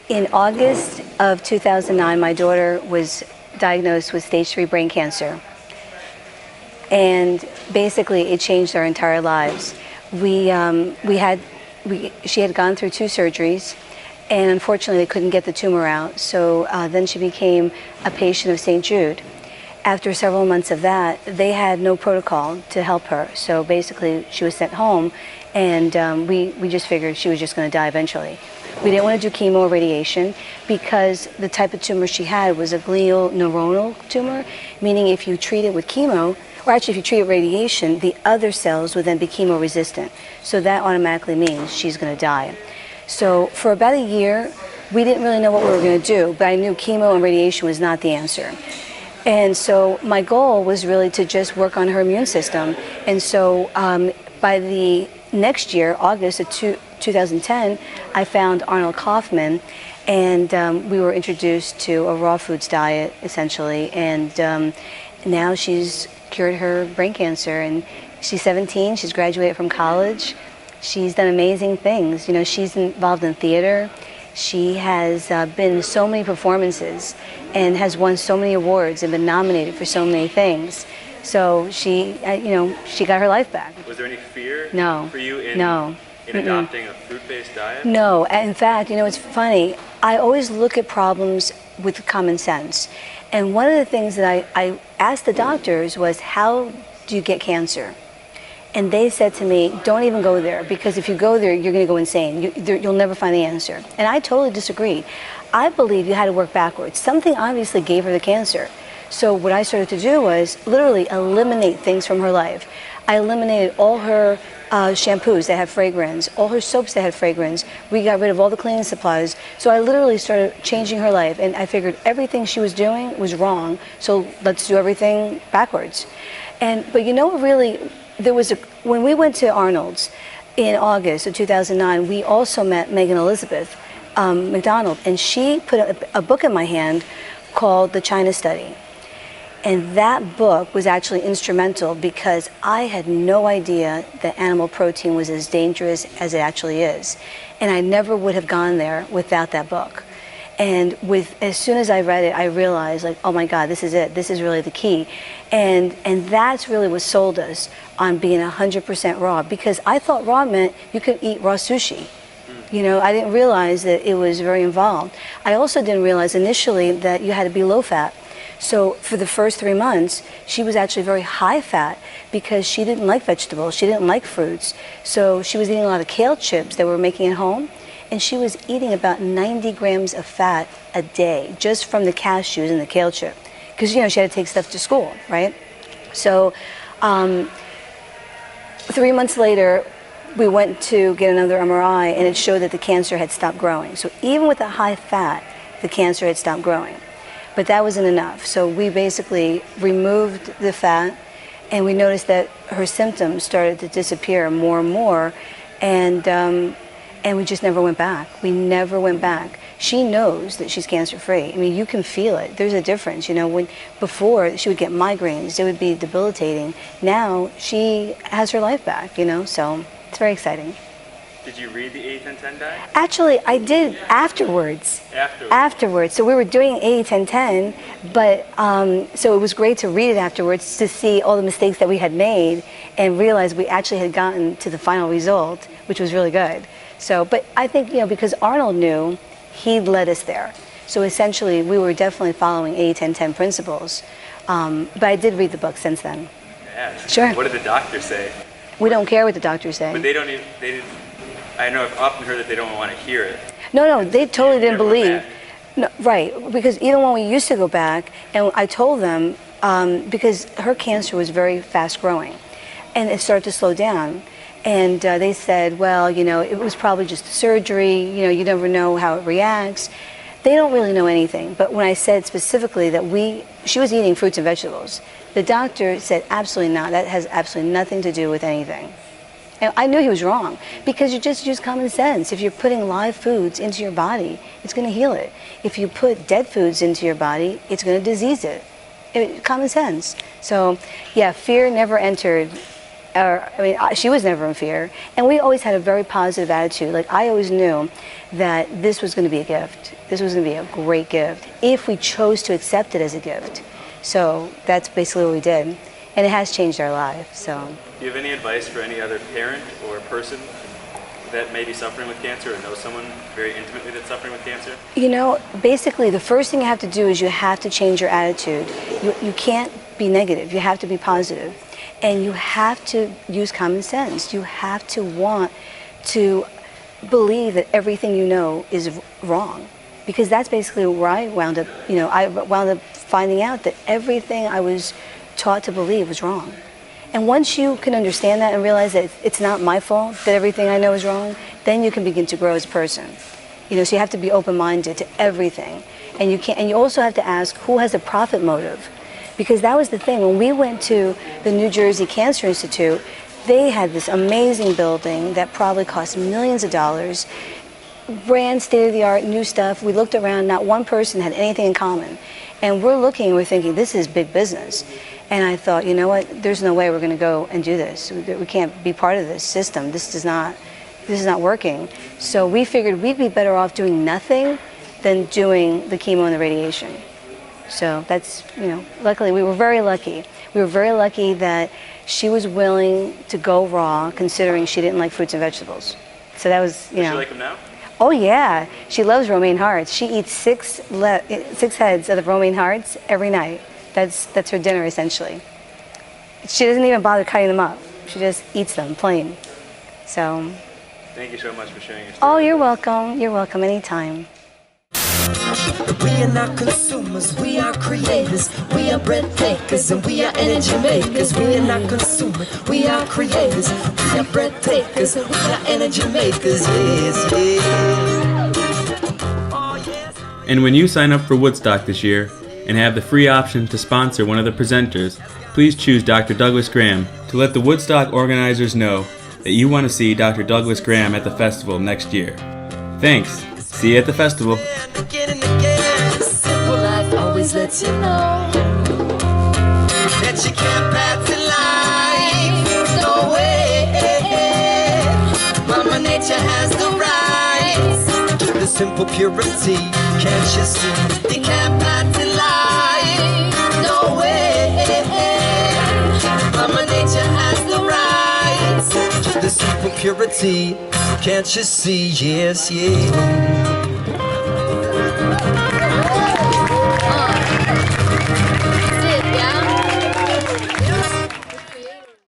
In August of 2009, my daughter was diagnosed with stage 3 brain cancer. And basically, it changed our entire lives. She had gone through 2 surgeries, and unfortunately, they couldn't get the tumor out. So then she became a patient of St. Jude. After several months of that, they had no protocol to help her. So basically, she was sent home, and we just figured she was just going to die eventually. We didn't want to do chemo or radiation because the type of tumor she had was a glial neuronal tumor, meaning if you treat it with chemo, or actually if you treat it with radiation, the other cells would then be chemo resistant. So that automatically means she's going to die. So for about a year, we didn't really know what we were going to do, but I knew chemo and radiation was not the answer. And so my goal was really to just work on her immune system. And so by the next year, August of 2010, I found Arnold Kaufman, and we were introduced to a raw foods diet, essentially. And now she's cured her brain cancer, and she's 17. She's graduated from college. She's done amazing things. You know, she's involved in theater. She has been in so many performances and has won so many awards and been nominated for so many things. So she got her life back. Was there any fear for you in adopting a fruit-based diet? No. In fact, it's funny. I always look at problems with common sense. And one of the things that I asked the doctors was, how do you get cancer? And they said to me, don't even go there, because if you go there, you're going to go insane. You'll never find the answer. And I totally disagreed. I believe you had to work backwards. Something obviously gave her the cancer. So what I started to do was literally eliminate things from her life. I eliminated all her shampoos that had fragrance, all her soaps that had fragrance. We got rid of all the cleaning supplies. So I literally started changing her life. And I figured everything she was doing was wrong. So let's do everything backwards. But really, when we went to Arnold's in August of 2009, we also met Megan Elizabeth McDonald, and she put a book in my hand called The China Study. And that book was actually instrumental because I had no idea that animal protein was as dangerous as it actually is. And I never would have gone there without that book. And as soon as I read it, I realized, like, oh my God, this is it. This is really the key. And that's really what sold us on being 100% raw, because I thought raw meant you could eat raw sushi. I didn't realize that it was very involved. I also didn't realize initially that you had to be low fat. So for the first 3 months, she was actually very high fat because she didn't like vegetables. She didn't like fruits. So she was eating a lot of kale chips that we were making at home. And she was eating about 90 grams of fat a day just from the cashews and the kale chip. Because, she had to take stuff to school, right? So 3 months later, we went to get another MRI, and it showed that the cancer had stopped growing. So even with the high fat, the cancer had stopped growing. But that wasn't enough. So we basically removed the fat, and we noticed that her symptoms started to disappear more and more. And we just never went back. We never went back. She knows that she's cancer-free. I mean, you can feel it. There's a difference. When before she would get migraines, they would be debilitating. Now she has her life back, so it's very exciting. Did you read the 80-10-10 diet? Actually, I did afterwards. Afterwards. So we were doing 80-10-10, but so it was great to read it afterwards to see all the mistakes that we had made and realize we actually had gotten to the final result, which was really good. So, but I think, because Arnold knew, he led us there. So essentially, we were definitely following 80-10-10 principles. But I did read the book since then. Yeah. Sure. What did the doctor say? We don't care what the doctors say. But I know I've often heard that they don't want to hear it. No, they totally didn't believe. No, right, because even when we used to go back, and I told them, because her cancer was very fast growing, and it started to slow down. And they said, well, it was probably just a surgery, you never know how it reacts. They don't really know anything. But when I said specifically that she was eating fruits and vegetables, the doctor said, absolutely not. That has absolutely nothing to do with anything. And I knew he was wrong, because you just use common sense. If you're putting live foods into your body, it's going to heal it. If you put dead foods into your body, it's going to disease it. Common sense. So, yeah, fear never entered She was never in fear. And we always had a very positive attitude. Like, I always knew that this was going to be a gift. This was going to be a great gift if we chose to accept it as a gift. So that's basically what we did. And it has changed our life. So, do you have any advice for any other parent or person that may be suffering with cancer or knows someone very intimately that's suffering with cancer? You know, basically the first thing you have to do is you have to change your attitude. You can't be negative. You have to be positive. And you have to use common sense. You have to want to believe that everything you know is wrong. Because that's basically where I wound up, I wound up finding out that everything I was taught to believe was wrong. And once you can understand that and realize that it's not my fault that everything I know is wrong, then you can begin to grow as a person. So you have to be open-minded to everything. And you also have to ask, who has a profit motive? Because that was the thing. When we went to the New Jersey Cancer Institute, they had this amazing building that probably cost millions of dollars, brand state-of-the-art new stuff. We looked around, not one person had anything in common. And we're thinking, this is big business. And I thought, you know what, there's no way we're going to go and do this. We can't be part of this system. This is not working. So we figured we'd be better off doing nothing than doing the chemo and the radiation. So that's, luckily, we were very lucky. We were very lucky that she was willing to go raw, considering she didn't like fruits and vegetables. So that was, Does she like them now? Oh yeah, she loves romaine hearts. She eats six heads of the romaine hearts every night. That's her dinner, essentially. She doesn't even bother cutting them up. She just eats them plain. So. Thank you so much for sharing your story. Oh, you're welcome. You're welcome anytime. We are not consumers, we are creators. We are bread takers and we are energy makers. We are not consumers, we are creators. We are bread takers and we are energy makers. Yes, yes. Oh, yes. And when you sign up for Woodstock this year and have the free option to sponsor one of the presenters, please choose Dr. Douglas Graham to let the Woodstock organizers know that you want to see Dr. Douglas Graham at the festival next year. Thanks. See you at the festival. Simple life always lets you know that you can't pass life. No way. Mama Nature has the right to the simple purity. Can't you see? You can't pass life. No way. Mama Nature has the right to the simple purity. Can't you see? Yes, yes.